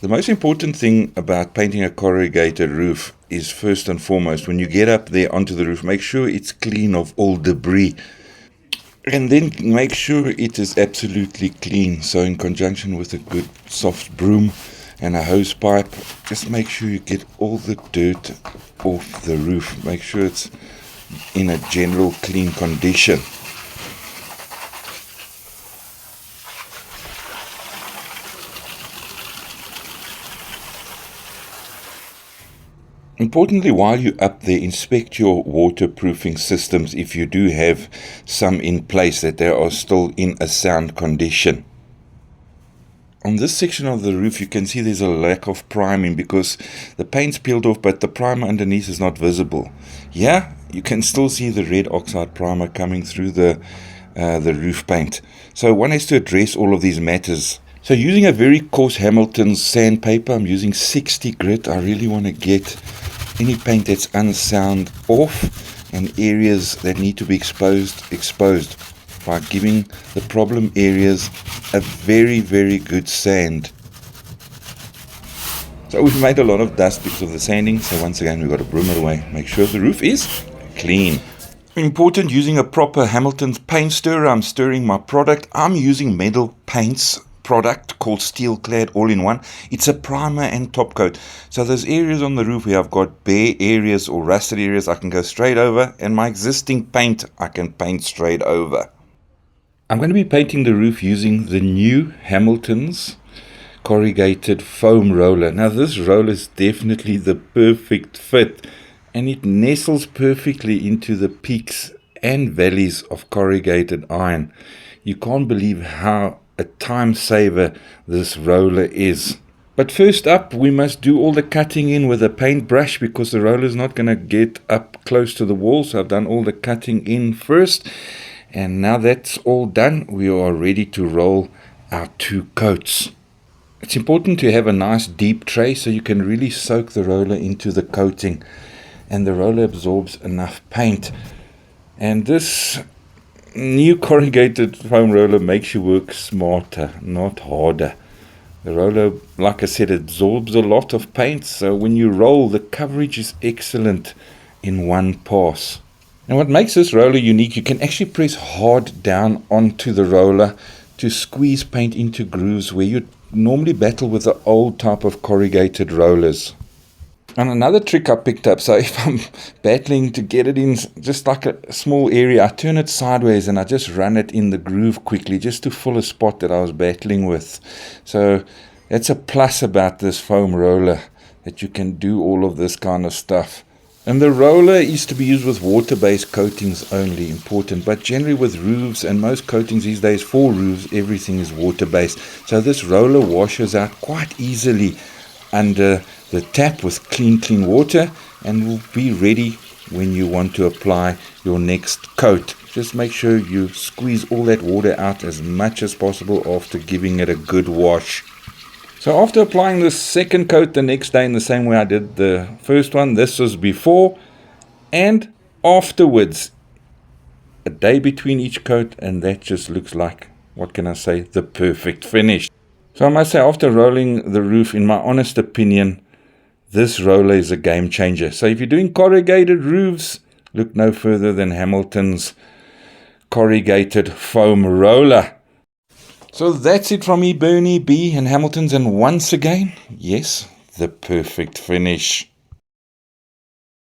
The most important thing about painting a corrugated roof is, first and foremost, when you get up there onto the roof, make sure it's clean of all debris. And then make sure it is absolutely clean. So in conjunction with a good soft broom and a hose pipe, just make sure you get all the dirt off the roof. Make sure it's in a general clean condition. Importantly, while you're up there, inspect your waterproofing systems if you do have some in place, that they are still in a sound condition. On this section of the roof, you can see there's a lack of priming because the paint's peeled off, but the primer underneath is not visible. Yeah, you can still see the red oxide primer coming through the roof paint. So one has to address all of these matters. So using a very coarse Hamilton's sandpaper, I'm using 60 grit. I really want to get any paint that's unsound off and areas that need to be exposed by giving the problem areas a very, very good sand. So we've made a lot of dust because of the sanding, so once again we've got to broom it away. Make sure the roof is clean. Important, using a proper Hamilton's paint stirrer. I'm stirring my product. I'm using Metal Paints product called Steel Clad All-in-One. It's a primer and top coat. So those areas on the roof where I've got bare areas or rusted areas, I can go straight over, and my existing paint I can paint straight over. I'm going to be painting the roof using the new Hamilton's Corrugated Foam Roller. Now this roller is definitely the perfect fit, and it nestles perfectly into the peaks and valleys of corrugated iron. You can't believe how a time saver this roller is. But first up, we must do all the cutting in with a paintbrush because the roller is not going to get up close to the wall. So I've done all the cutting in first, and now that's all done, we are ready to roll our 2 coats. It's important to have a nice deep tray so you can really soak the roller into the coating, and the roller absorbs enough paint. And this new corrugated foam roller makes you work smarter, not harder. The roller, like I said, absorbs a lot of paint, so when you roll, the coverage is excellent in one pass. And what makes this roller unique, you can actually press hard down onto the roller to squeeze paint into grooves where you normally battle with the old type of corrugated rollers. And another trick I picked up, so if I'm battling to get it in just like a small area, I turn it sideways and I just run it in the groove quickly just to fill a spot that I was battling with. So that's a plus about this foam roller, that you can do all of this kind of stuff. And the roller is to be used with water-based coatings only, important. But generally with roofs and most coatings these days for roofs, everything is water-based. So this roller washes out quite easily under the tap with clean water and will be ready when you want to apply your next coat. Just make sure you squeeze all that water out as much as possible after giving it a good wash. So after applying the second coat the next day in the same way I did the first one, this was before and afterwards, a day between each coat, and that just looks like, what can I say, the perfect finish. So I must say, after rolling the roof, in my honest opinion, this roller is a game changer. So if you're doing corrugated roofs, look no further than Hamilton's Corrugated Foam Roller. So that's it from me, Bernie B and Hamilton's, and once again, yes, the perfect finish.